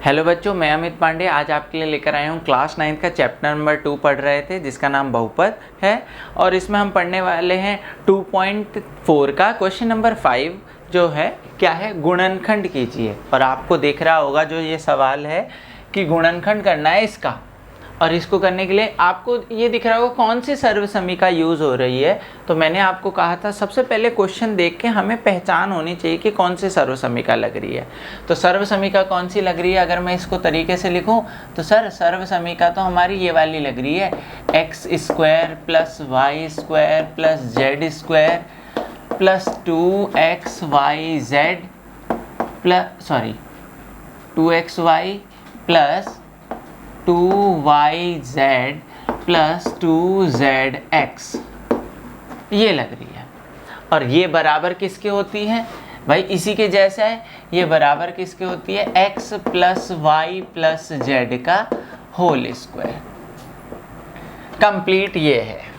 Hello बच्चों, मैं अमित पांडे आज आपके लिए लेकर आया हूँ क्लास 9 का चैप्टर नंबर 2 पढ़ रहे थे जिसका नाम बहुपद है। और इसमें हम पढ़ने वाले हैं 2.4 का क्वेश्चन नंबर 5 जो है क्या है, गुणनखंड कीजिए। और आपको देख रहा होगा जो ये सवाल है कि गुणनखंड करना है इसका, और इसको करने के लिए आपको ये दिख रहा होगा कौन सी सर्वसमीका यूज़ हो रही है। तो मैंने आपको कहा था सबसे पहले क्वेश्चन देख के हमें पहचान होनी चाहिए कि कौन सी सर्वसमीका लग रही है। तो सर्वसमीका कौन सी लग रही है, अगर मैं इसको तरीके से लिखूं तो सर सर्वसमीका तो हमारी ये वाली लग रही है, x square plus y square plus z square plus 2xyz plus 2xy plus 2yz plus 2zx ये लग रही है। और ये बराबर किसके होती है भाई, इसी के जैसा है। ये बराबर किसके होती है, x plus y plus z का होल स्क्वायर। कंप्लीट ये है।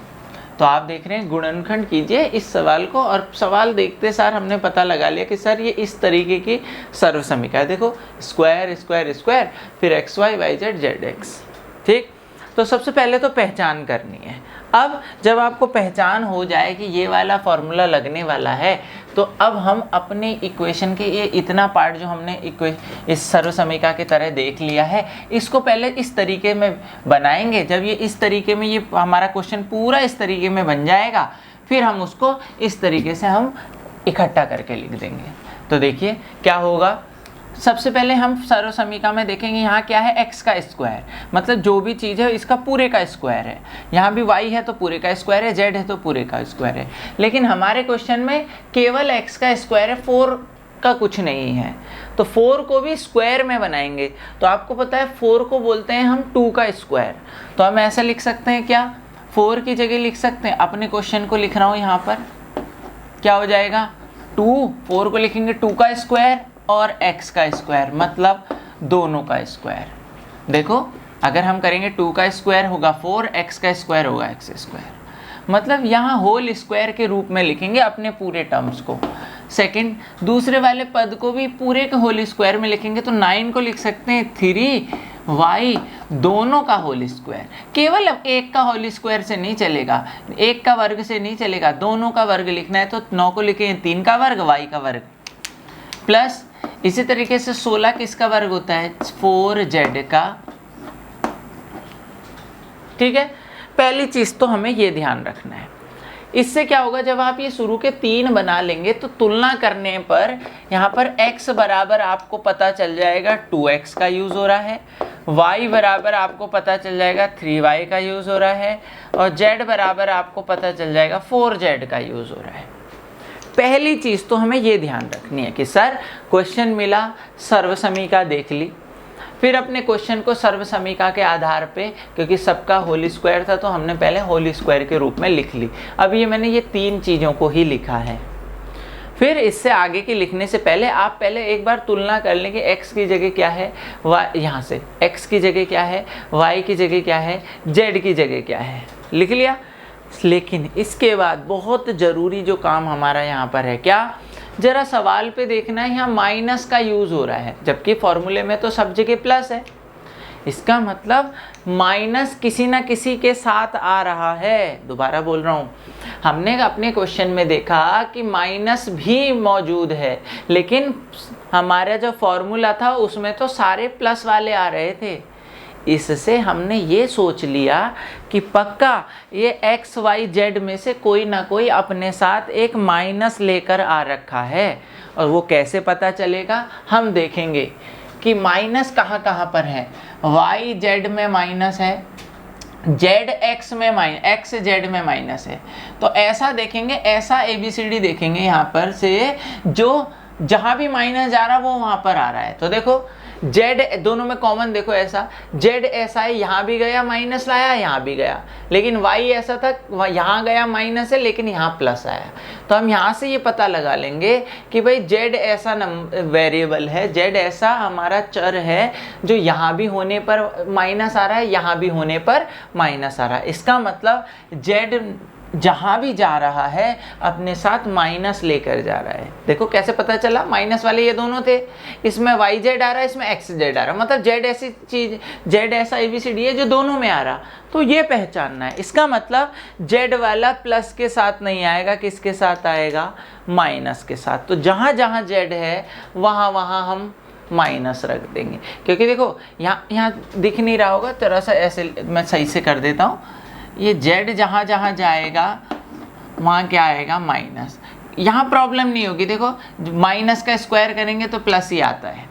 तो आप देख रहे हैं गुणनखंड कीजिए इस सवाल को, और सवाल देखते सार हमने पता लगा लिया कि सर ये इस तरीके की सर्वसमीका है। देखो स्क्वायर स्क्वायर स्क्वायर फिर x y y z z x. ठीक, तो सबसे पहले तो पहचान करनी है। अब जब आपको पहचान हो जाए कि ये वाला फॉर्मूला लगने वाला है, तो अब हम अपने इक्वेशन के ये इतना पार्ट जो हमने इस सर्वसमीका की तरह देख लिया है, इसको पहले इस तरीके में बनाएंगे। जब ये इस तरीके में, ये हमारा क्वेश्चन पूरा इस तरीके में बन जाएगा, फिर हम उसको इस तरीके से हम इकट्ठा करके लिख देंगे। तो देखिए क्या होगा। सबसे पहले हम सर्वसमीका में देखेंगे यहाँ क्या है, x का स्क्वायर, मतलब जो भी चीज़ है इसका पूरे का स्क्वायर है। यहाँ भी y है तो पूरे का स्क्वायर है, z है तो पूरे का स्क्वायर है। लेकिन हमारे क्वेश्चन में केवल x का स्क्वायर है, 4 का कुछ नहीं है। तो 4 को भी स्क्वायर में बनाएंगे। तो आपको पता है 4 को बोलते हैं हम 2 का स्क्वायर। तो हम ऐसा लिख सकते हैं क्या, 4 की जगह लिख सकते हैं, अपने क्वेश्चन को लिख रहा हूँ यहाँ पर, क्या हो जाएगा 2, 4 को लिखेंगे 2 का स्क्वायर और x का स्क्वायर, मतलब दोनों का स्क्वायर। देखो अगर हम करेंगे 2 का स्क्वायर होगा 4, x का स्क्वायर होगा x स्क्वायर, मतलब यहाँ होल स्क्वायर के रूप में लिखेंगे अपने पूरे टर्म्स को। सेकंड, दूसरे वाले पद को भी पूरे के होल स्क्वायर में लिखेंगे तो 9 को लिख सकते हैं 3y दोनों का होल स्क्वायर। केवल अब एक का होल स्क्वायर से नहीं चलेगा, एक का वर्ग से नहीं चलेगा, दोनों का वर्ग लिखना है। तो 9 को लिखें 3 का वर्ग y का वर्ग, प्लस इसी तरीके से 16 किसका वर्ग होता है, 4z का। ठीक है, पहली चीज़ तो हमें ये ध्यान रखना है। इससे क्या होगा, जब आप ये शुरू के 3 बना लेंगे तो तुलना करने पर यहाँ पर x बराबर आपको पता चल जाएगा 2x का यूज़ हो रहा है, y बराबर आपको पता चल जाएगा 3y का यूज़ हो रहा है, और z बराबर आपको पता चल जाएगा 4z का यूज़ हो रहा है। पहली चीज़ तो हमें ये ध्यान रखनी है कि सर क्वेश्चन मिला, सर्वसमीका देख ली, फिर अपने क्वेश्चन को सर्वसमीका के आधार पे, क्योंकि सबका होल स्क्वायर था तो हमने पहले होल स्क्वायर के रूप में लिख ली। अब ये मैंने ये 3 चीज़ों को ही लिखा है। फिर इससे आगे की लिखने से पहले आप पहले एक बार तुलना कर लें कि x की जगह क्या है, y यहाँ से x की जगह क्या है, y की जगह क्या है, z की जगह क्या है, लिख लिया। लेकिन इसके बाद बहुत ज़रूरी जो काम हमारा यहाँ पर है, क्या, ज़रा सवाल पे देखना है, यहाँ माइनस का यूज़ हो रहा है, जबकि फॉर्मूले में तो सब जगह प्लस है। इसका मतलब माइनस किसी ना किसी के साथ आ रहा है। दोबारा बोल रहा हूँ, हमने अपने क्वेश्चन में देखा कि माइनस भी मौजूद है, लेकिन हमारा जो फॉर्मूला था उसमें तो सारे प्लस वाले आ रहे थे। इससे हमने ये सोच लिया कि पक्का ये x y z में से कोई ना कोई अपने साथ एक माइनस लेकर आ रखा है। और वो कैसे पता चलेगा, हम देखेंगे कि माइनस कहाँ कहाँ पर है। y z में माइनस है, z x में x z में माइनस है। तो ऐसा देखेंगे, ऐसा ABCD देखेंगे यहाँ पर से, जो जहाँ भी माइनस जा रहा वो वहाँ पर आ रहा है। तो देखो z दोनों में कॉमन देखो, ऐसा z ऐसा है, यहाँ भी गया माइनस लाया, यहाँ भी गया, लेकिन y ऐसा था, यहाँ गया माइनस है लेकिन यहाँ प्लस आया। तो हम यहाँ से ये पता लगा लेंगे कि भाई z ऐसा वेरिएबल है, z ऐसा हमारा चर है जो यहाँ भी होने पर माइनस आ रहा है, यहाँ भी होने पर माइनस आ रहा है। इसका मतलब z जहाँ भी जा रहा है अपने साथ माइनस लेकर जा रहा है। देखो कैसे पता चला, माइनस वाले ये दोनों थे, इसमें वाई जेड आ रहा है, इसमें एक्स जेड आ रहा है, मतलब जेड ऐसी चीज, जेड ऐसा ABCD है जो दोनों में आ रहा, तो ये पहचानना है। इसका मतलब जेड वाला प्लस के साथ नहीं आएगा, किसके साथ आएगा, माइनस के साथ। तो जहाँ जहाँ जेड है वहाँ वहाँ हम माइनस रख देंगे, क्योंकि देखो यहाँ दिख नहीं रहा होगा, थोड़ा सा ऐसे मैं सही से कर देता हूँ। ये जेड जहाँ जहाँ जाएगा वहाँ क्या आएगा, माइनस। यहाँ प्रॉब्लम नहीं होगी, देखो माइनस का स्क्वायर करेंगे तो प्लस ही आता है।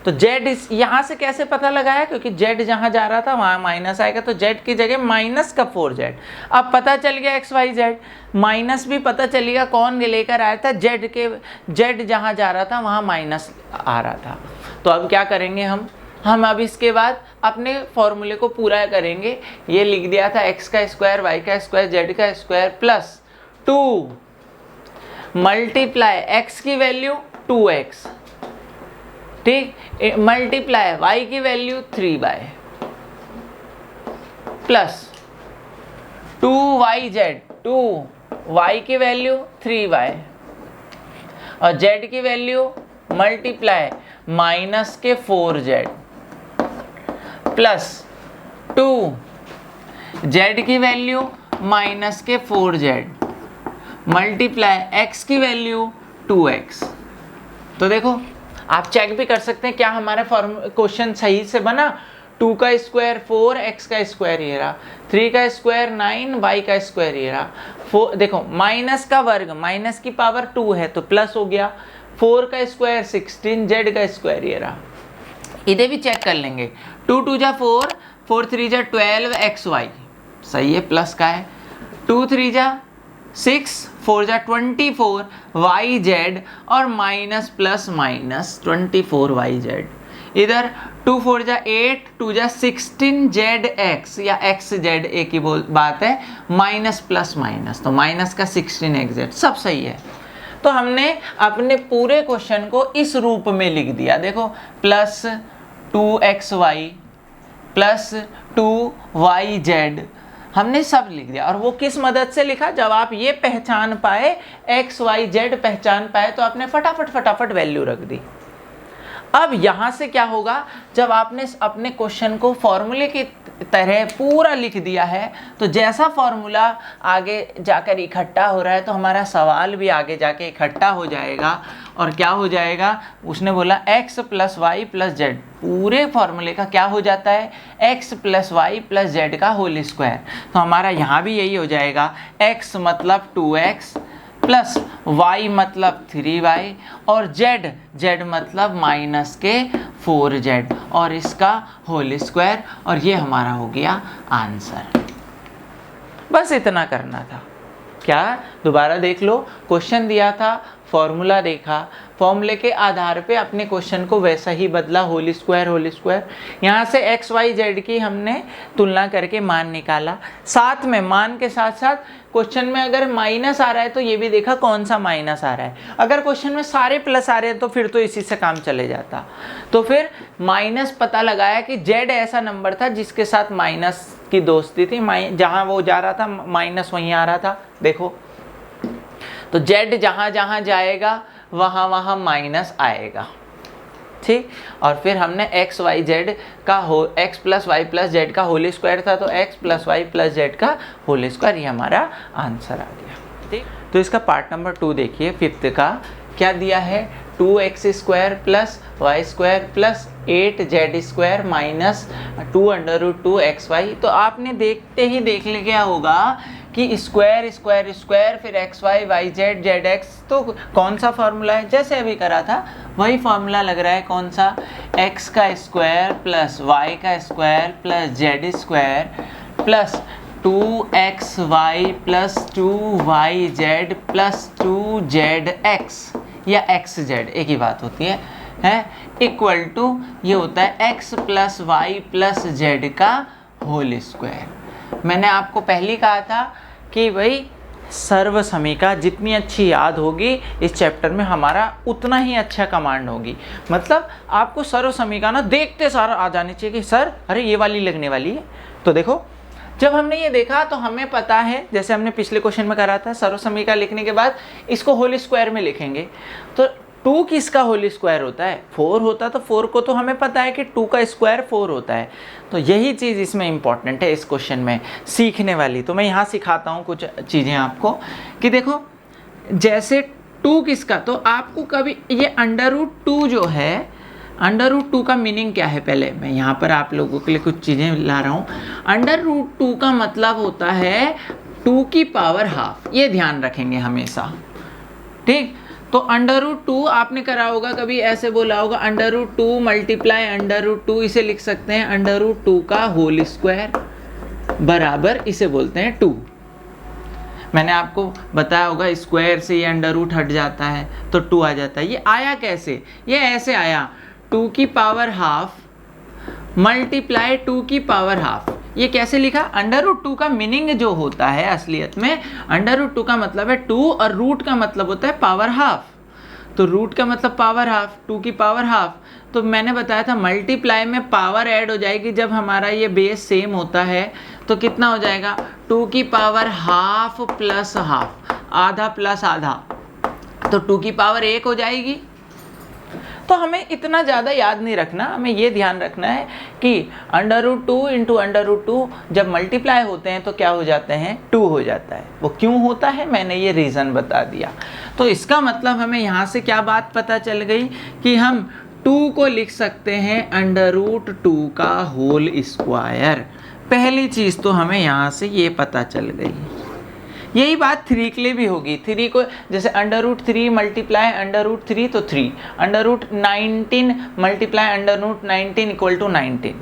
तो जेड इस यहाँ से कैसे पता लगाया, क्योंकि जेड जहाँ जा रहा था वहाँ माइनस आएगा, तो जेड की जगह माइनस का 4z। अब पता चल गया XYZ, माइनस भी पता चलेगा कौन लेकर आया था, जेड जहाँ जा रहा था वहाँ माइनस आ रहा था। तो अब क्या करेंगे हम अब इसके बाद अपने फॉर्मूले को पूरा करेंगे। ये लिख दिया था x का स्क्वायर, y का स्क्वायर, z का स्क्वायर प्लस 2 मल्टीप्लाई x की वैल्यू 2x, ठीक, मल्टीप्लाई y की value 3y plus 2yz, 2y की वैल्यू 3y और z की वैल्यू मल्टीप्लाई माइनस के 4z प्लस 2z की वैल्यू माइनस के 4z मल्टीप्लाई x की वैल्यू 2x। तो देखो आप चेक भी कर सकते हैं क्या हमारा क्वेश्चन सही से बना। 2 का स्क्वायर 4, x का स्क्वायर ये रहा, 3 का स्क्वायर 9, y का स्क्वायर ये रहा, 4 देखो माइनस का वर्ग, माइनस की पावर 2 है तो प्लस हो गया, 4 का स्क्वायर 16, z का स्क्वायर ये रहा। इधर भी चेक कर लेंगे, 2 2 जा 4, 4 3 जा 12 xy सही है, प्लस का है, 2 3 जा 6, 4 जा 24 yz और माइनस प्लस माइनस 24 yz। इधर 2 4 जा 8, 2 जा 16 zx या xz एक ही बात है, माइनस प्लस माइनस तो माइनस का 16 xz, सब सही है। तो हमने अपने पूरे क्वेश्चन को इस रूप में लिख दिया, देखो प्लस 2xy प्लस 2yz हमने सब लिख दिया। और वो किस मदद से लिखा, जब आप ये पहचान पाए, XYZ पहचान पाए, तो आपने फटाफट वैल्यू रख दी। अब यहाँ से क्या होगा, जब आपने अपने क्वेश्चन को फॉर्मूले की तरह पूरा लिख दिया है, तो जैसा फॉर्मूला आगे जाकर इकट्ठा हो रहा है तो हमारा सवाल भी आगे जाके इकट्ठा हो जाएगा। और क्या हो जाएगा, उसने बोला x plus y plus z, पूरे फॉर्मूले का क्या हो जाता है, x plus y plus z का होल स्क्वायर। तो हमारा यहाँ भी यही हो जाएगा, x मतलब 2x प्लस y मतलब 3y और z मतलब माइनस के 4z और इसका होल स्क्वायर, और ये हमारा हो गया आंसर। बस इतना करना था। क्या, दोबारा देख लो, क्वेश्चन दिया था, फॉर्मूला देखा, फॉर्मूले के आधार पे अपने क्वेश्चन को वैसा ही बदला, होल स्क्वायर। यहाँ से एक्स वाई जेड की हमने तुलना करके मान निकाला, साथ में मान के साथ साथ क्वेश्चन में अगर माइनस आ रहा है तो ये भी देखा कौन सा माइनस आ रहा है। अगर क्वेश्चन में सारे प्लस आ रहे हैं तो फिर तो इसी से काम चले जाता। तो फिर माइनस पता लगाया कि जेड ऐसा नंबर था जिसके साथ माइनस की दोस्ती थी, जहाँ वो जा रहा था माइनस वहीं आ रहा था। देखो तो जेड जहाँ जहाँ जाएगा वहाँ वहाँ माइनस आएगा, ठीक। और फिर हमने एक्स वाई जेड का x plus y plus z का होल स्क्वायर था, तो x plus y plus z का होल स्क्वायर, ये हमारा आंसर आ गया, ठीक। तो इसका पार्ट नंबर 2 देखिए, 5th का क्या दिया है, 2x square plus y square plus 8z square minus 2√2xy। तो आपने देखते ही देख लिया होगा कि स्क्वायर स्क्वायर स्क्वायर फिर x y y z z x, तो कौन सा फॉर्मूला है, जैसे अभी करा था वही फॉर्मूला लग रहा है। कौन सा, एक्स का स्क्वायर प्लस वाई का square plus z square plus 2xy plus 2yz plus 2zx या xz, एक ही बात होती है इक्वल टू, ये होता है x plus y plus z का होल स्क्वायर। मैंने आपको पहले कहा था कि भाई सर्व समीका जितनी अच्छी याद होगी इस चैप्टर में हमारा उतना ही अच्छा कमांड होगी। मतलब आपको सर्व समीका ना देखते सारा आ जानी चाहिए कि सर अरे ये वाली लगने वाली है। तो देखो जब हमने ये देखा तो हमें पता है, जैसे हमने पिछले क्वेश्चन में करा था, सर्वसमीकरण लिखने के बाद इसको होल स्क्वायर में लिखेंगे। तो 2 किसका होल स्क्वायर होता है? 4 होता। तो 4 को तो हमें पता है कि 2 का स्क्वायर 4 होता है। तो यही चीज़ इसमें इंपॉर्टेंट है, इस क्वेश्चन में सीखने वाली। तो मैं यहाँ सिखाता हूँ कुछ चीज़ें आपको कि देखो, जैसे 2 किसका, तो आपको कभी ये √2 जो है, √2 का मीनिंग क्या है? पहले मैं यहाँ पर आप लोगों के लिए कुछ चीज़ें ला रहा हूँ। √2 का मतलब होता है 2 की पावर हाफ, ये ध्यान रखेंगे हमेशा, ठीक। तो √2 आपने करा होगा, कभी ऐसे बोला होगा √2 मल्टीप्लाई √2, इसे लिख सकते हैं √2 का होल स्क्वायर बराबर, इसे बोलते हैं 2। मैंने आपको बताया होगा स्क्वायर से ये √ हट जाता है तो 2 आ जाता है। ये आया कैसे? ये ऐसे आया, 2 की पावर हाफ मल्टीप्लाई 2 की पावर हाफ। ये कैसे लिखा? √2 का मीनिंग जो होता है असलियत में, √2 का मतलब है 2 और रूट का मतलब होता है पावर हाफ। तो रूट का मतलब पावर हाफ, 2 की पावर हाफ। तो मैंने बताया था मल्टीप्लाई में पावर ऐड हो जाएगी जब हमारा ये बेस सेम होता है। तो कितना हो जाएगा? 2 की पावर हाफ प्लस हाफ, आधा प्लस आधा, तो 2 की पावर 1 हो जाएगी। तो हमें इतना ज़्यादा याद नहीं रखना, हमें ये ध्यान रखना है कि √2 इंटू √2 जब मल्टीप्लाई होते हैं तो क्या हो जाते हैं? 2 हो जाता है। वो क्यों होता है मैंने ये रीज़न बता दिया। तो इसका मतलब हमें यहाँ से क्या बात पता चल गई कि हम 2 को लिख सकते हैं √2 का होल स्क्वायर। पहली चीज़ तो हमें यहाँ से ये पता चल गई। यही बात 3 के लिए भी होगी। 3 को जैसे √3 मल्टीप्लाई √3 तो 3, √19 मल्टीप्लाई √19 इक्वल टू 19।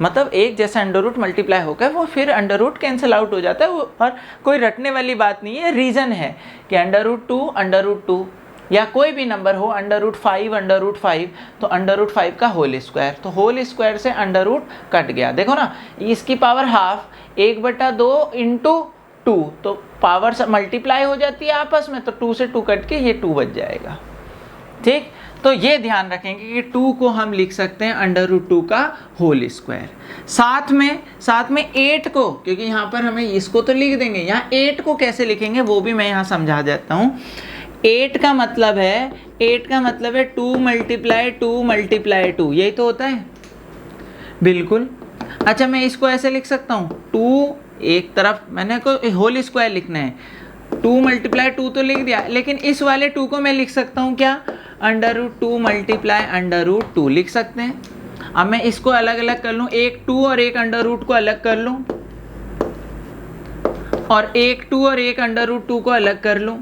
मतलब एक जैसा √ मल्टीप्लाई होकर वो फिर √ कैंसिल आउट हो जाता है। और कोई रटने वाली बात नहीं है, रीज़न है कि √2 या कोई भी नंबर हो, √5 तो √5 का होल स्क्वायर, तो होल स्क्वायर से √ कट गया। देखो ना, इसकी पावर हाफ 1/2 इंटू 2, तो पावर मल्टीप्लाई हो जाती है आपस में, तो 2 से 2 कट के ये 2 बच जाएगा, ठीक। तो ये ध्यान रखेंगे कि 2 को हम लिख सकते हैं √2 का होल स्क्वायर। साथ में 8 को, क्योंकि यहाँ पर हमें इसको तो लिख देंगे, यहाँ 8 को कैसे लिखेंगे वो भी मैं यहाँ समझा देता हूँ। 8 का मतलब है 2 मल्टीप्लाई 2, यही तो होता है, बिल्कुल। अच्छा, मैं इसको ऐसे लिख सकता हूँ, 2 एक तरफ मैंने को होल स्क्वायर लिखना है, 2 मल्टीप्लाई 2 तो लिख दिया, लेकिन इस वाले 2 को मैं लिख सकता हूँ क्या? √2 मल्टीप्लाई √2 लिख सकते हैं। अब मैं इसको अलग अलग कर लूँ, एक 2 और एक √ को अलग कर लूँ, और एक 2 और एक √2 को अलग कर लूँ,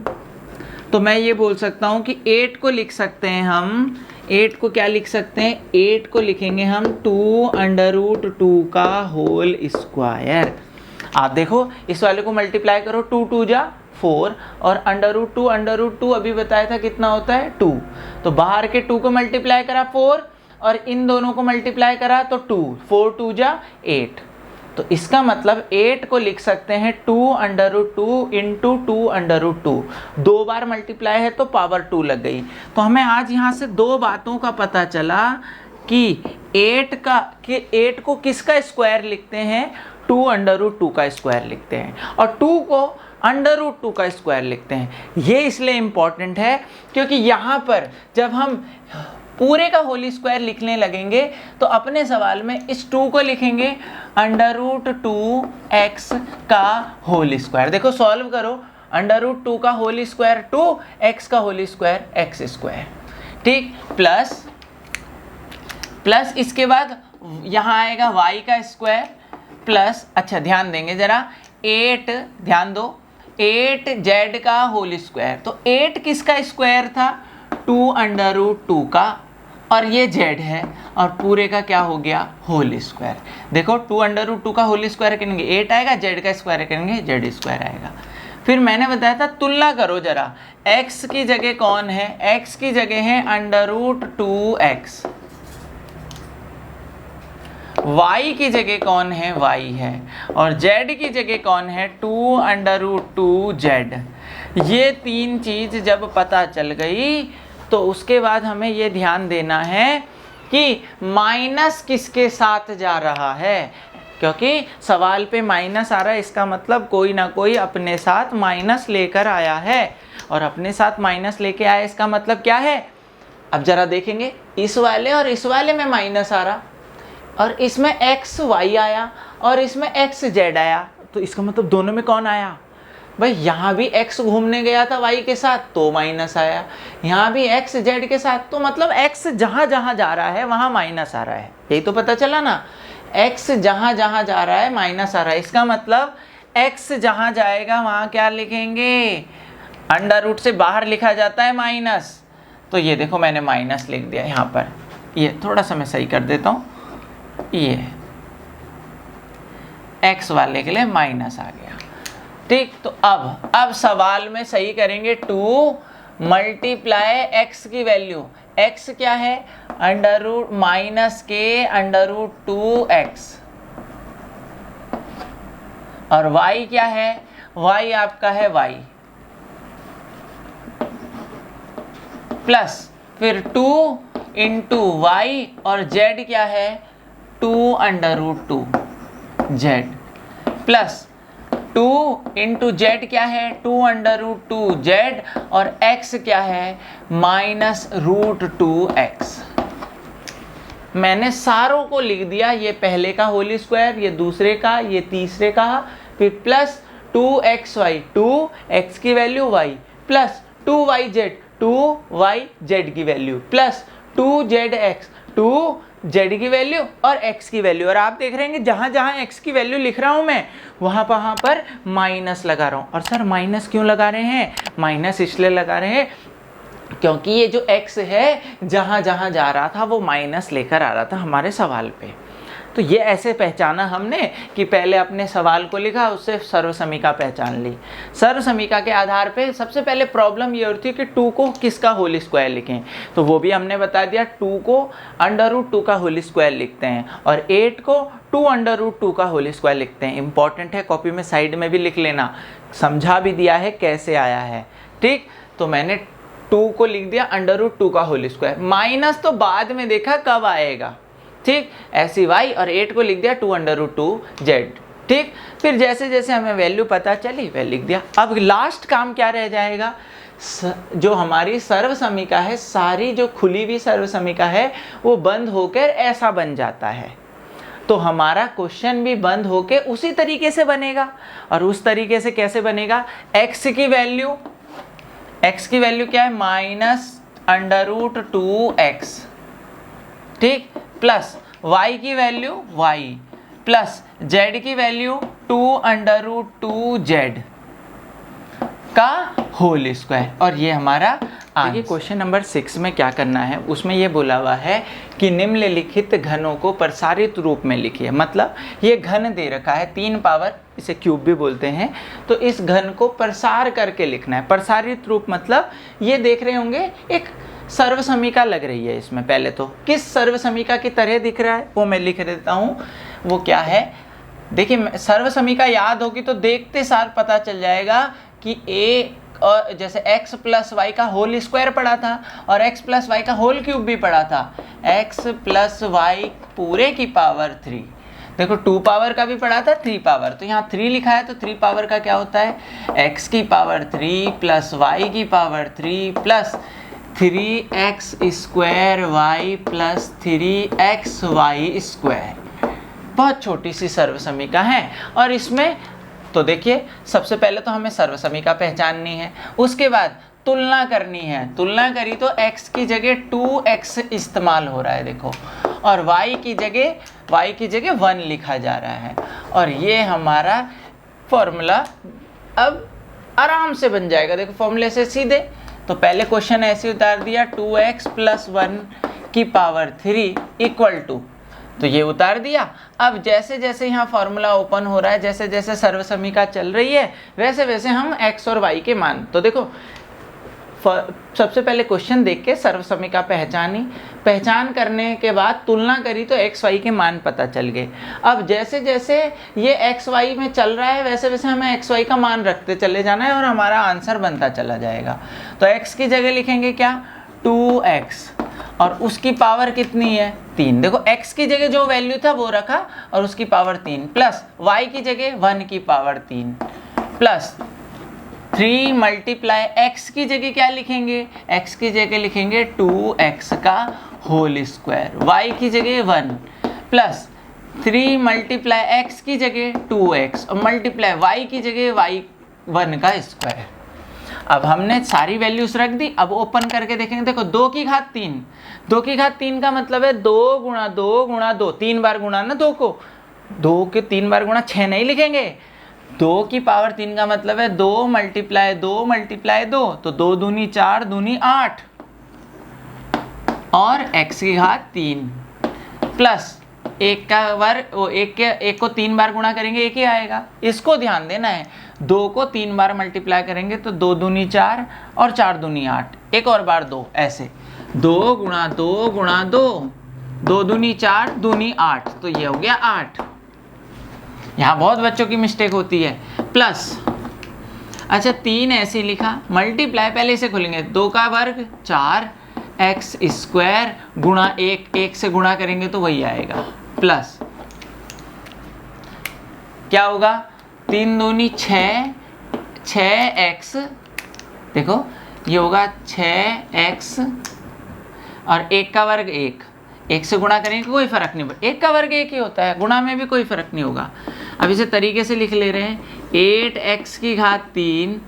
तो मैं ये बोल सकता हूँ कि 8 को लिख सकते हैं हम, 8 को क्या लिख सकते हैं? 8 को लिखेंगे हम 2 √2 का होल स्क्वायर। आप देखो इस वाले को मल्टीप्लाई करो, 2 2 जा 4, और √2 अभी बताया था कितना होता है? 2। तो बाहर के 2 को मल्टीप्लाई करा 4, और इन दोनों को मल्टीप्लाई करा तो 2, 4 2 जा 8। तो इसका मतलब 8 को लिख सकते हैं 2 √2 इंटू 2 √2, 2 बार मल्टीप्लाई है तो पावर 2 लग गई। तो हमें आज यहाँ से 2 बातों का पता चला कि 8 को किसका स्क्वायर लिखते हैं? 2 √2 का स्क्वायर लिखते हैं, और 2 को √2 का स्क्वायर लिखते हैं। ये इसलिए इम्पॉर्टेंट है क्योंकि यहाँ पर जब हम पूरे का होल स्क्वायर लिखने लगेंगे तो अपने सवाल में इस 2 को लिखेंगे √2x का होल स्क्वायर। देखो सॉल्व करो, √2 का होल स्क्वायर 2, x का होल स्क्वायर x स्क्वायर, ठीक, प्लस इसके बाद यहाँ आएगा y का स्क्वायर प्लस, अच्छा ध्यान देंगे ज़रा, 8 ध्यान दो, 8z का होल स्क्वायर। तो 8 किसका स्क्वायर था? 2 √2 का, और ये z है, और पूरे का क्या हो गया? Whole square. देखो 2 √2 का होल स्क्वायर करेंगे 8 आएगा, z का स्क्वायर करेंगे z स्क्वायर आएगा। फिर मैंने बताया था तुलना करो जरा, x की जगह कौन है? x की जगह है √2x, y की जगह कौन है? y है, और z की जगह कौन है? 2 √2z। ये 3 चीज़ जब पता चल गई तो उसके बाद हमें ये ध्यान देना है कि माइनस किसके साथ जा रहा है? क्योंकि सवाल पे माइनस आ रहा है, इसका मतलब कोई ना कोई अपने साथ माइनस लेकर आया है, और अपने साथ माइनस लेके आया इसका मतलब क्या है। अब जरा देखेंगे, इस वाले और इस वाले में माइनस आ रहा, और इसमें एक्स वाई आया और इसमें एक्स जेड आया, तो इसका मतलब दोनों में कौन आया भाई। यहाँ भी x घूमने गया था y के साथ तो माइनस आया, यहाँ भी x z के साथ, तो मतलब x जहाँ जहाँ जा रहा है वहाँ माइनस आ रहा है, यही तो पता चला ना। x जहाँ जहाँ जा रहा है माइनस आ रहा है, इसका मतलब x जहाँ जाएगा वहाँ क्या लिखेंगे, अंडर रूट से बाहर लिखा जाता है माइनस, तो ये देखो मैंने माइनस लिख दिया यहाँ पर। ये थोड़ा सा मैं सही कर देता हूँ, ये x वाले के लिए माइनस आ गया, ठीक। तो अब सवाल में सही करेंगे, 2 मल्टीप्लाई x की वैल्यू, x क्या है अंडर रूट माइनस के अंडर रूट 2x, और y क्या है, y आपका है y प्लस फिर 2 इंटू वाई, और z क्या है 2 under root 2 z plus 2 into z क्या है 2 अंडर रूट 2 जेड, और x क्या है माइनस रूट 2x। मैंने सारों को लिख दिया, ये पहले का होल स्क्वायर, ये दूसरे का, ये तीसरे का, फिर प्लस 2xy 2x की value y plus 2yz 2yz की वैल्यू प्लस 2zx 2z की वैल्यू और x की वैल्यू। और आप देख रहे हैं जहाँ जहाँ x की वैल्यू लिख रहा हूँ मैं वहाँ पर माइनस लगा रहा हूँ। और सर माइनस क्यों लगा रहे हैं, माइनस इसलिए लगा रहे हैं क्योंकि ये जो x है जहाँ जहाँ जा रहा था वो माइनस लेकर आ रहा था हमारे सवाल पे। तो ये ऐसे पहचाना हमने कि पहले अपने सवाल को लिखा, उससे सर्वसमीका पहचान ली। सर्वसमीका के आधार पे सबसे पहले प्रॉब्लम ये होती है कि 2 को किसका होल स्क्वायर लिखें, तो वो भी हमने बता दिया 2 को अंडर रूट 2 का होल स्क्वायर लिखते हैं और 8 को 2 अंडर रूट 2 का होल स्क्वायर लिखते हैं। इंपॉर्टेंट है, कॉपी में साइड में भी लिख लेना, समझा भी दिया है कैसे आया है, ठीक। तो मैंने 2 को लिख दिया अंडर रूट 2 का होल स्क्वायर, माइनस तो बाद में देखा कब आएगा, ठीक। ऐसी y और 8 को लिख दिया 2 अंडर रूट 2 जेड, ठीक। फिर जैसे जैसे हमें वैल्यू पता चली वह लिख दिया। अब लास्ट काम क्या रह जाएगा, जो हमारी सर्वसमीका है, सारी जो खुली हुई सर्वसमीका है वो बंद होकर ऐसा बन जाता है। तो हमारा क्वेश्चन भी बंद होकर उसी तरीके से बनेगा। और उस तरीके से कैसे बनेगा, x की वैल्यू क्या है माइनस अंडर रूट 2x, ठीक, प्लस y की वैल्यू y प्लस z की वैल्यू 2 अंडर रूट 2z का होल स्क्वायर। और ये हमारा देखिए क्वेश्चन नंबर 6 में क्या करना है, उसमें ये बोला हुआ है कि निम्नलिखित घनों को प्रसारित रूप में लिखिए। मतलब ये घन दे रखा है 3 पावर, इसे क्यूब भी बोलते हैं, तो इस घन को प्रसार करके लिखना है। प्रसारित रूप मतलब ये देख रहे होंगे एक सर्वसमीका लग रही है इसमें। पहले तो किस सर्वसमीका की तरह दिख रहा है वो मैं लिख देता हूँ, वो क्या है। देखिए सर्वसमीका याद होगी तो देखते सार पता चल जाएगा कि a और जैसे x प्लस वाई का होल स्क्वायर पढ़ा था और x प्लस वाई का होल क्यूब भी पढ़ा था, x प्लस वाई पूरे की पावर 3। देखो 2 पावर का भी पढ़ा था, 3 पावर, तो यहाँ 3 लिखा है तो 3 पावर का क्या होता है x की पावर 3 प्लस y की power 3 plus 3x square y plus 3x y square. बहुत छोटी सी सर्वसमीका है। और इसमें तो देखिए सबसे पहले तो हमें सर्वसमीका पहचाननी है, उसके बाद तुलना करनी है। तुलना करी तो x की जगह 2x इस्तेमाल हो रहा है देखो, और y की जगह 1 लिखा जा रहा है। और ये हमारा फॉर्मूला अब आराम से बन जाएगा। देखो फॉर्मूले से सीधे, तो पहले क्वेश्चन ऐसे उतार दिया 2x प्लस 1 की पावर 3 इक्वल टू, तो ये उतार दिया। अब जैसे जैसे यहाँ फॉर्मूला ओपन हो रहा है, जैसे जैसे सर्वसमीका चल रही है वैसे वैसे हम x और y के मान, तो देखो सबसे पहले क्वेश्चन देख के सर्वसमीका पहचान करने के बाद तुलना करी तो x y के मान पता चल गए। अब जैसे जैसे ये x y में चल रहा है वैसे वैसे हमें x y का मान रखते चले जाना है और हमारा आंसर बनता चला जाएगा। तो x की जगह लिखेंगे क्या 2x, और उसकी पावर कितनी है 3। देखो x की जगह जो वैल्यू था वो रखा और उसकी पावर 3 प्लस y की जगह 1 की पावर 3 प्लस 3 मल्टीप्लाई x की जगह क्या लिखेंगे, x की जगह लिखेंगे 2x का होल स्क्वायर, y की जगह 1 प्लस 3 मल्टीप्लाई x की जगह 2x और मल्टीप्लाई y की जगह y 1 का स्क्वायर। अब हमने सारी वैल्यूज रख दी। अब ओपन करके देखेंगे, देखो 2 की घात 3, 2 की घात 3 का मतलब है 2 गुणा 2 गुणा 2, 3 बार गुणा ना 2 को, 2 के 3 बार गुणा 6 नहीं लिखेंगे। 2 की पावर 3 का मतलब है 2 मल्टीप्लाई 2 मल्टीप्लाई 2, तो 2 दूनी 4 दूनी 8 और x की घात 3 प्लस 1 का वर्ग, वो 1 को 3 बार गुणा करेंगे 1 ही आएगा। इसको ध्यान देना है, 2 को 3 बार मल्टीप्लाई करेंगे तो 2 दूनी 4 और 4 दूनी 8, एक और बार 2, ऐसे 2 गुणा 2 गुणा 2, 2 दूनी 4 दूनी 8, तो ये हो गया 8। यहाँ बहुत बच्चों की मिस्टेक होती है। प्लस अच्छा 3 ऐसे लिखा, मल्टीप्लाई पहले इसे खोलेंगे, 2 का वर्ग 4 एक्स स्क्वायर गुणा 1 से गुणा करेंगे तो वही आएगा, प्लस क्या होगा 3 दूनी 6, 6x, देखो ये होगा 6x और 1 का वर्ग 1 से गुणा करेंगे कोई फर्क नहीं पड़ता, 1 का वर्ग 1 ही होता है, गुणा में भी कोई फर्क नहीं होगा। अब इसे तरीके से लिख ले रहे हैं, 8x की घात 3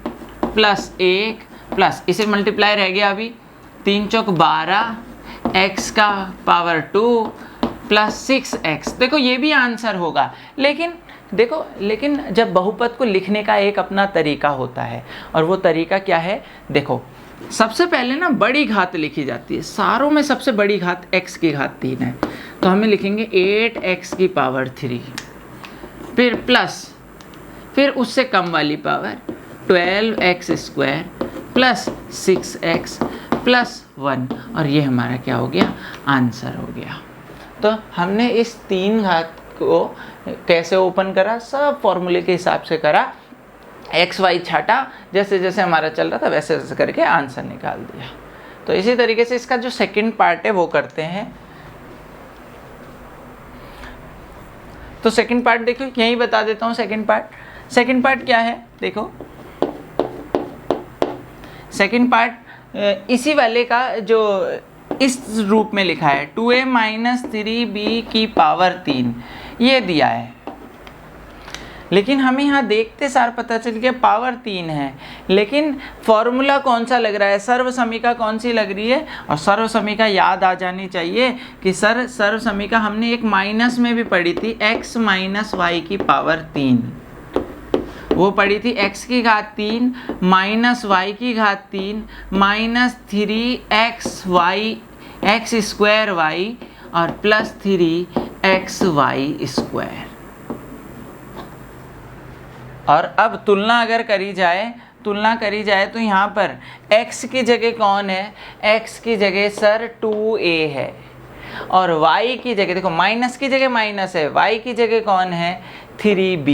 प्लस 1 प्लस इसे मल्टीप्लाई रह गया अभी 3 चौक 12 x का पावर 2 प्लस 6x। देखो ये भी आंसर होगा, लेकिन जब बहुपद को लिखने का एक अपना तरीका होता है, और वो तरीका क्या है, देखो सबसे पहले ना बड़ी घात लिखी जाती है, सारों में सबसे बड़ी घात x की घात 3 है, तो हमें लिखेंगे 8x की पावर 3, फिर प्लस, फिर उससे कम वाली power 12x square plus 6x plus 1, और ये हमारा क्या हो गया, आंसर हो गया। तो हमने इस 3 घात को कैसे ओपन करा, सब फॉर्मूले के हिसाब से करा, एक्स वाई छाटा, जैसे जैसे हमारा चल रहा था वैसे वैसे करके आंसर निकाल दिया। तो इसी तरीके से इसका जो सेकंड पार्ट है वो करते हैं। तो सेकंड पार्ट देखो, यही बता देता हूँ। सेकंड पार्ट क्या है, देखो सेकंड पार्ट इसी वाले का जो इस रूप में लिखा है 2a माइनस 3b की पावर 3, ये दिया है, लेकिन हमें यहाँ देखते सार पता चल गया पावर 3 है, लेकिन फॉर्मूला कौन सा लग रहा है, सर्वसमीका कौन सी लग रही है। और सर्वसमीका याद आ जानी चाहिए कि सर्वसमीका हमने एक माइनस में भी पढ़ी थी, x माइनस वाई की पावर 3, वो पढ़ी थी x की घात 3 माइनस वाई की घात 3 माइनस 3x स्क्वायर वाई और प्लस 3xy स्क्वायर। और अब तुलना अगर करी जाए तो यहाँ पर x की जगह कौन है, x की जगह सर 2a है, और y की जगह देखो माइनस की जगह माइनस है, y की जगह कौन है 3b,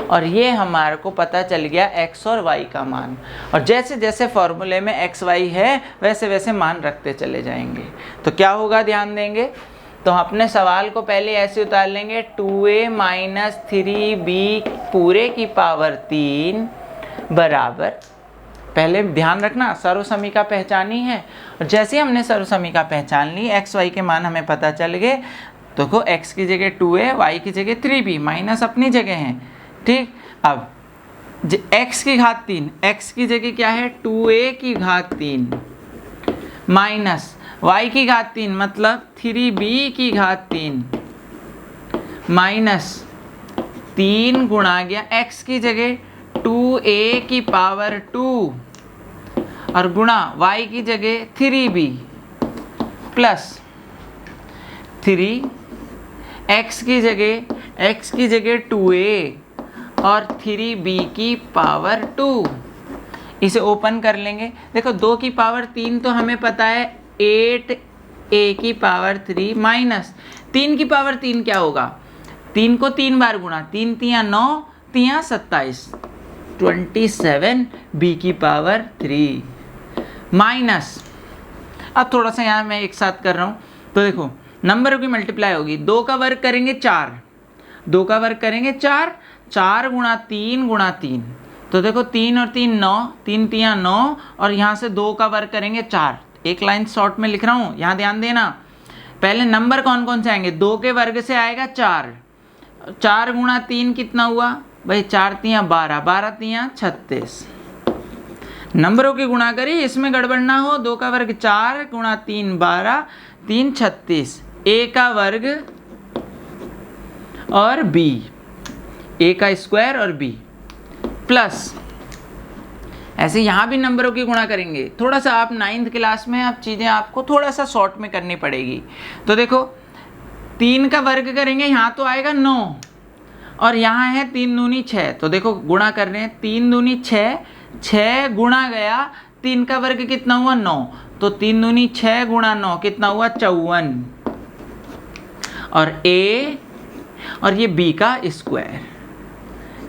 और ये हमारे को पता चल गया x और y का मान। और जैसे जैसे फॉर्मूले में x y है वैसे वैसे मान रखते चले जाएंगे। तो क्या होगा, ध्यान देंगे तो अपने सवाल को पहले ऐसे उतार लेंगे, 2a माइनस 3b पूरे की पावर 3 बराबर, पहले ध्यान रखना सर्वसमीका पहचानी है, और जैसे हमने सर्वसमीका पहचान ली एक्स वाई के मान हमें पता चल गए। देखो x की जगह 2a, y की जगह 3b, माइनस अपनी जगह है, ठीक। अब x की घात 3, x की जगह क्या है 2a की घात 3 माइनस y की घात 3 मतलब 3b की घात 3 माइनस 3 गुणा गया x की जगह 2a की पावर 2 और गुणा y की जगह 3b प्लस 3 x की जगह 2a और 3b की पावर 2। इसे ओपन कर लेंगे, देखो 2 की पावर 3 तो हमें पता है 8a की पावर 3 माइनस 3 की पावर 3 क्या होगा, 3 को 3 बार गुणा, 3 तियाँ 9 तियाँ 27, 27 b की पावर 3 माइनस अब थोड़ा सा यहाँ मैं एक साथ कर रहा हूँ, तो देखो नंबरों की मल्टीप्लाई होगी, 2 का वर्ग करेंगे 4, 2 का वर्ग करेंगे 4, 4 गुणा 3, तो देखो 3 और 3 9, 3 3 9, और यहाँ से 2 का वर्ग करेंगे 4। एक लाइन शॉर्ट में लिख रहा हूँ, यहाँ ध्यान देना। पहले नंबर कौन कौन से आएंगे, 2 के वर्ग से आएगा 4, 4 गुणा 3 कितना हुआ भाई, 4 3 12, 12 3 36। नंबरों की गुणा करी, इसमें गड़बड़ ना हो, 2 का वर्ग 4 गुणा 3 12, 3 36, a का वर्ग और b, a का स्क्वायर और b, प्लस ऐसे यहाँ भी नंबरों की गुणा करेंगे। थोड़ा सा आप 9th क्लास में, अब चीज़ें आपको थोड़ा सा शॉर्ट में करनी पड़ेगी। तो देखो 3 का वर्ग करेंगे, यहाँ तो आएगा 9, और यहाँ है 3 दूनी 6, तो देखो गुणा कर रहे हैं, 3 दूनी 6, 6 गुणा गया, 3 का वर्ग कितना हुआ 9, तो 3 दूनी 6 गुणा 9 कितना हुआ 54, और a और ये b का स्क्वायर।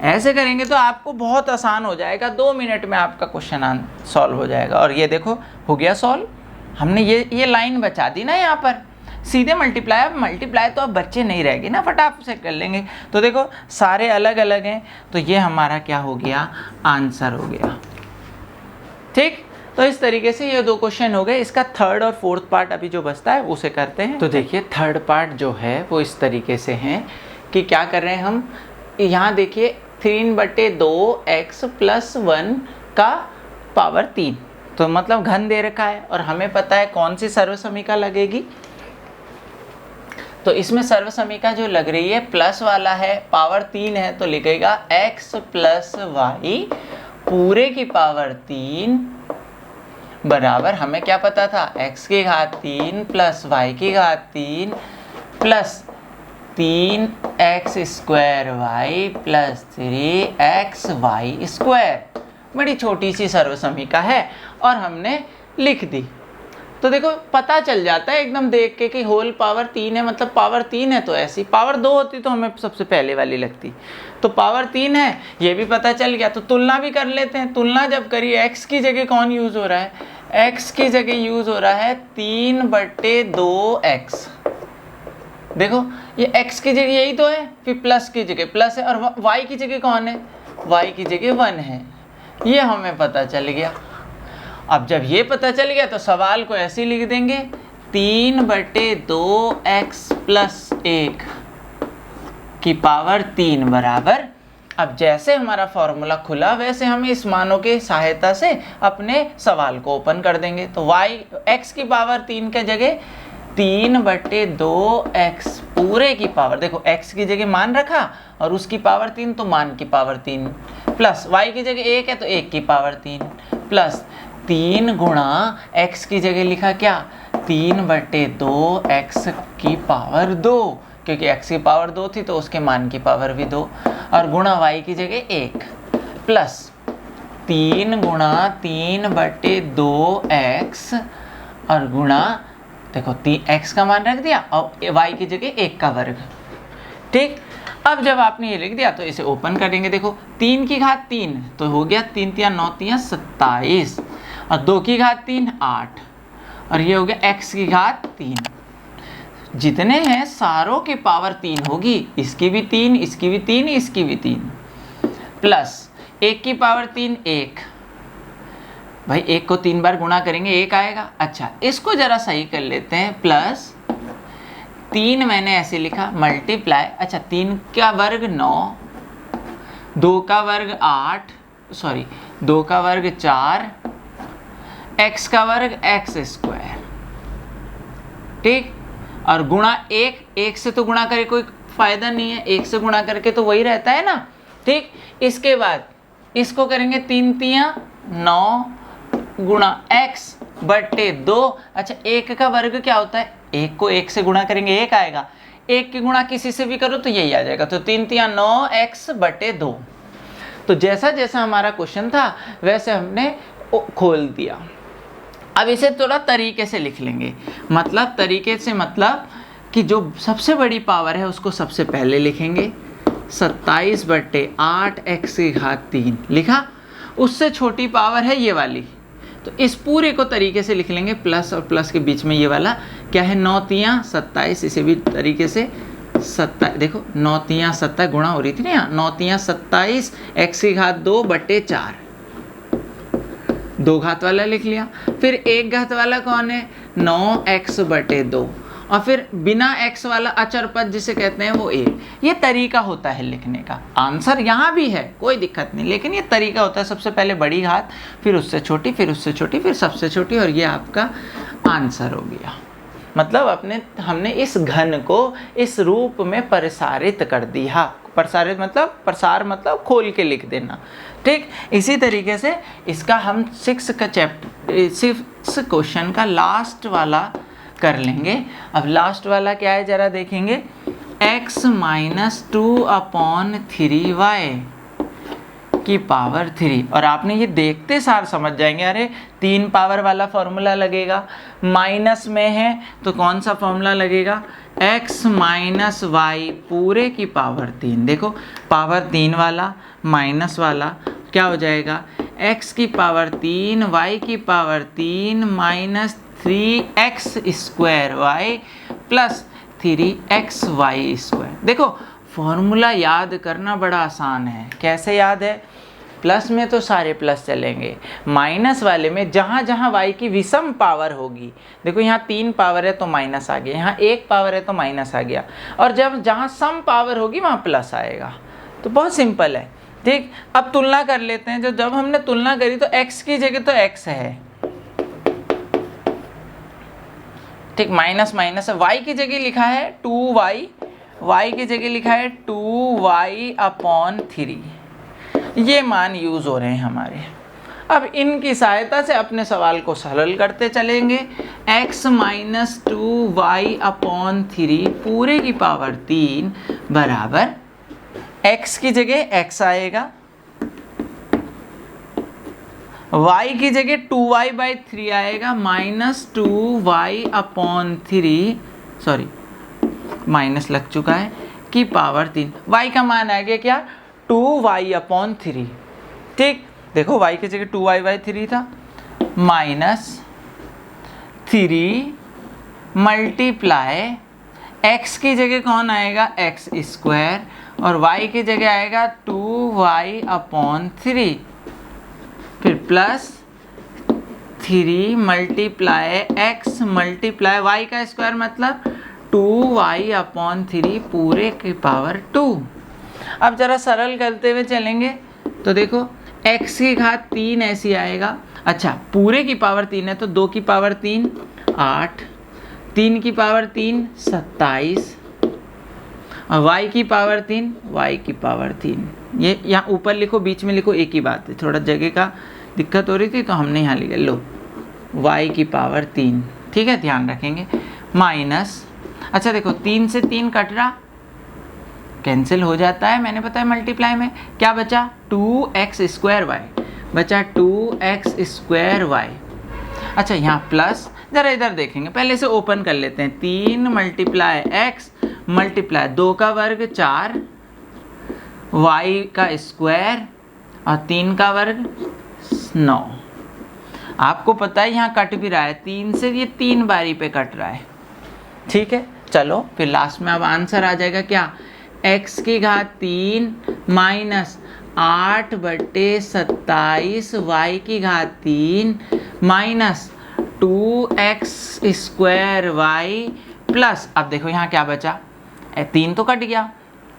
ऐसे करेंगे तो आपको बहुत आसान हो जाएगा, 2 मिनट में आपका क्वेश्चन सॉल्व हो जाएगा। और ये देखो हो गया सॉल्व, हमने ये लाइन बचा दी ना यहाँ पर, सीधे मल्टीप्लाई। अब मल्टीप्लाई तो अब बच्चे नहीं रहेंगे ना, फटाफट से कर लेंगे। तो देखो सारे अलग अलग हैं, तो ये हमारा क्या हो गया, आंसर हो गया। ठीक, तो इस तरीके से ये 2 क्वेश्चन हो गए। इसका थर्ड और फोर्थ पार्ट अभी जो बचता है उसे करते हैं। तो देखिए थर्ड पार्ट जो है वो इस तरीके से है कि क्या कर रहे हैं हम, यहाँ देखिए 3/2x + 1 का पावर 3, तो मतलब घन दे रखा है, और हमें पता है कौन सी सर्वसमीका लगेगी। तो इसमें सर्वसमीका जो लग रही है प्लस वाला है, पावर 3 है, तो लिखेगा x + y पूरे की पावर 3 बराबर, हमें क्या पता था, x की घात 3 + y की घात 3 प्लस 3x² y + 3xy²। बड़ी छोटी सी सर्वसमीका है और हमने लिख दी। तो देखो पता चल जाता है एकदम देख के कि होल पावर 3 है, मतलब पावर 3 है, तो ऐसी पावर 2 होती तो हमें सबसे पहले वाली लगती। तो पावर 3 है, ये भी पता चल गया। तो तुलना भी कर लेते हैं। तुलना जब करी, x की जगह कौन यूज़ हो रहा है, x की जगह यूज़ हो रहा है 3/2x। देखो ये x की जगह यही तो है, फिर प्लस की जगह प्लस है, और y की जगह कौन है, y की जगह 1 है। ये हमें पता चल गया। अब जब ये पता चल गया तो सवाल को ऐसे ही लिख देंगे, 3/2x + 1 की पावर 3 बराबर। अब जैसे हमारा फॉर्मूला खुला वैसे हम इस मानों की सहायता से अपने सवाल को ओपन कर देंगे। तो x की पावर 3 के जगह 3/2x पूरे की पावर, देखो x की जगह मान रखा और उसकी पावर 3, तो मान की पावर 3, प्लस y की जगह 1 है तो 1 की पावर 3, प्लस 3 गुणा x की जगह लिखा क्या, 3/2x की पावर 2, क्योंकि x की पावर 2 थी तो उसके मान की पावर भी 2, और गुणा y की जगह 1, प्लस 3 गुणा 3/2x और गुणा, देखो x का मान रख दिया और y की जगह 1 का वर्ग। ठीक, अब जब आपने ये लिख दिया तो इसे ओपन करेंगे। देखो 3 की घात 3 तो हो गया 3 × 9 = 27, और 2 की घात 3 8, और ये हो गया x की घात 3। जितने हैं सारों की पावर 3 होगी, इसकी भी 3, इसकी भी 3, इसकी भी 3, प्लस 1 की पावर 3 1, भाई 1 को 3 बार गुणा करेंगे 1 आएगा। अच्छा इसको जरा सही कर लेते हैं, प्लस 3 मैंने ऐसे लिखा, मल्टीप्लाई, अच्छा 3 का वर्ग 9, 2 का वर्ग 8, सॉरी 2 का वर्ग 4, x का वर्ग x², ठीक, और गुणा 1 से तो गुणा करे कोई फायदा नहीं है, 1 से गुणा करके तो वही रहता है ना। ठीक, इसके बाद इसको करेंगे 3 × 9 गुणा x/2। अच्छा 1 का वर्ग क्या होता है, 1 को 1 से गुणा करेंगे 1 आएगा, 1 की गुणा किसी से भी करो तो यही आ जाएगा। तो 3 × 9 x/2। तो जैसा जैसा हमारा क्वेश्चन था वैसे हमने खोल दिया। अब इसे थोड़ा तरीके से लिख लेंगे, मतलब तरीके से मतलब कि जो सबसे बड़ी पावर है उसको सबसे पहले लिखेंगे, 27/8 x की घात 3 लिखा। उससे छोटी पावर है ये वाली, तो इस पूरे को तरीके से लिख लेंगे, प्लस और प्लस के बीच में ये वाला क्या है, 9 तियाँ 27, इसे भी तरीके से 27, देखो 9 तियाँ 27 गुणा हो रही थी ना यहाँ, 9 तियाँ 27 x की घात 2/4, 2 घात वाला लिख लिया। फिर 1 घात वाला कौन है, 9x/2, और फिर बिना x वाला अचर पद जिसे कहते हैं वो 1। ये तरीका होता है लिखने का। आंसर यहाँ भी है, कोई दिक्कत नहीं, लेकिन ये तरीका होता है, सबसे पहले बड़ी घात, फिर उससे छोटी, फिर उससे छोटी, फिर सबसे छोटी, और ये आपका आंसर हो गया। मतलब हमने इस घन को इस रूप में प्रसारित कर दिया। प्रसारित मतलब, प्रसार मतलब खोल के लिख देना, ठीक। इसी तरीके से इसका हम 6 क्वेश्चन का लास्ट वाला कर लेंगे। अब लास्ट वाला क्या है जरा देखेंगे, x - 2/3y की पावर 3, और आपने ये देखते सार समझ जाएंगे, अरे 3 पावर वाला फॉर्मूला लगेगा, माइनस में है तो कौन सा फॉर्मूला लगेगा, x - y पूरे की पावर 3। देखो पावर 3 वाला माइनस वाला क्या हो जाएगा, x की पावर 3 y की power 3 minus 3x² plus 3xy²। देखो फॉर्मूला याद करना बड़ा आसान है। कैसे याद है, प्लस में तो सारे प्लस चलेंगे, माइनस वाले में जहाँ जहाँ y की विषम पावर होगी, देखो यहाँ 3 पावर है तो माइनस आ गया, यहाँ 1 पावर है तो माइनस आ गया, और जब जहाँ सम पावर होगी वहाँ प्लस आएगा। तो बहुत सिंपल है, ठीक। अब तुलना कर लेते हैं। जब हमने तुलना करी तो x की जगह तो x है, ठीक, माइनस माइनस है, y की जगह लिखा है 2y, y की जगह लिखा है 2y/3। ये मान यूज़ हो रहे हैं हमारे। अब इनकी सहायता से अपने सवाल को सरल करते चलेंगे। x - 2y/3 पूरे की पावर 3 बराबर, x की जगह x आएगा, y की जगह 2y/3 आएगा, -2y/3, सॉरी माइनस लग चुका है, की पावर 3। y का मान आ गया क्या, 2y/3, ठीक। देखो y की जगह 2y/3 था, -3 मल्टीप्लाई x की जगह कौन आएगा, x², और y की जगह आएगा 2y/3, फिर plus 3 multiply x multiply y का स्क्वायर मतलब 2y/3 पूरे की पावर 2। अब जरा सरल करते हुए चलेंगे तो देखो x की घात 3 ऐसी आएगा। अच्छा पूरे की पावर 3 है तो 2 की पावर 3 8, 3 की पावर 3 27, और y की पावर 3 y की पावर 3। ये यहाँ ऊपर लिखो, बीच में लिखो, एक ही बात है, थोड़ा जगह का दिक्कत हो रही थी तो हमने यहाँ लिखा, लो y की पावर 3, ठीक है, ध्यान रखेंगे। माइनस, अच्छा देखो 3 से 3 कट रहा, कैंसिल हो जाता है, मैंने पता है मल्टीप्लाई में क्या बचा, 2x² बचा 2x²। अच्छा यहाँ प्लस, जरा इधर देखेंगे, पहले से ओपन कर लेते हैं, 3 मल्टीप्लाई x मल्टीप्लाई 2 का वर्ग 4, y का स्क्वायर और 3 का वर्ग 9। आपको पता है यहाँ कट भी रहा है, 3 से ये 3 बारी पे कट रहा है, ठीक है। चलो फिर लास्ट में अब आंसर आ जाएगा क्या, x की घात 3 माइनस 8/27 y की घात 3 माइनस 2x² प्लस, अब देखो यहाँ क्या बचा, 3 तो कट गया,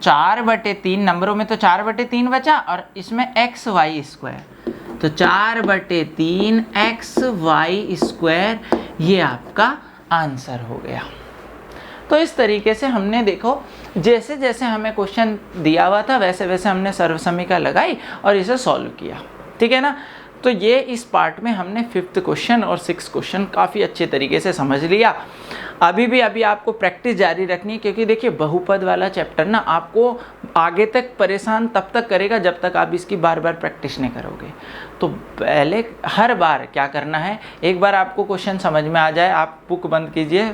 4/3 नंबरों में तो 4/3 बचा, और इसमें xy², तो 4/3 xy², ये आपका आंसर हो गया। तो इस तरीके से हमने देखो जैसे जैसे हमें क्वेश्चन दिया हुआ था वैसे वैसे हमने सर्वसमीका लगाई और इसे सॉल्व किया, ठीक है ना। तो ये इस पार्ट में हमने 5th क्वेश्चन और 6th क्वेश्चन काफ़ी अच्छे तरीके से समझ लिया। अभी आपको प्रैक्टिस जारी रखनी है, क्योंकि देखिए बहुपद वाला चैप्टर ना आपको आगे तक परेशान तब तक करेगा जब तक आप इसकी बार बार प्रैक्टिस नहीं करोगे। तो पहले हर बार क्या करना है, एक बार आपको क्वेश्चन समझ में आ जाए, आप बुक बंद कीजिए,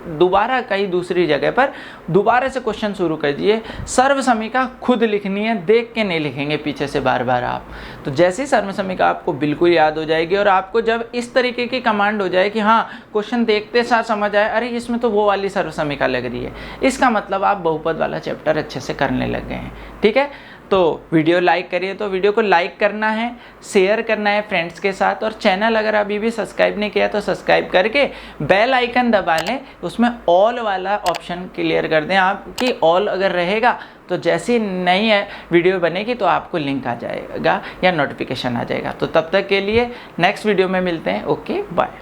दोबारा कहीं दूसरी जगह पर दोबारा से क्वेश्चन शुरू कीजिए। सर्वसमिका खुद लिखनी है, देख के नहीं लिखेंगे पीछे से बार बार आप। तो जैसे ही सर्वसमिका आपको बिल्कुल याद हो जाएगी और आपको जब इस तरीके की कमांड हो जाए कि हाँ क्वेश्चन देखते साथ समझ आए, अरे इसमें तो वो वाली सर्वसमिका लग रही है, इसका मतलब आप बहुपद वाला चैप्टर अच्छे से करने लग गए हैं। ठीक है, तो वीडियो लाइक करिए, तो वीडियो को लाइक करना है, शेयर करना है फ्रेंड्स के साथ, और चैनल अगर अभी भी सब्सक्राइब नहीं किया तो सब्सक्राइब करके बेल आइकन दबा लें, उसमें ऑल वाला ऑप्शन क्लियर कर दें आपकी। ऑल अगर रहेगा तो जैसी नई है वीडियो बनेगी तो आपको लिंक आ जाएगा या नोटिफिकेशन आ जाएगा। तो तब तक के लिए नेक्स्ट वीडियो में मिलते हैं। Okay bye.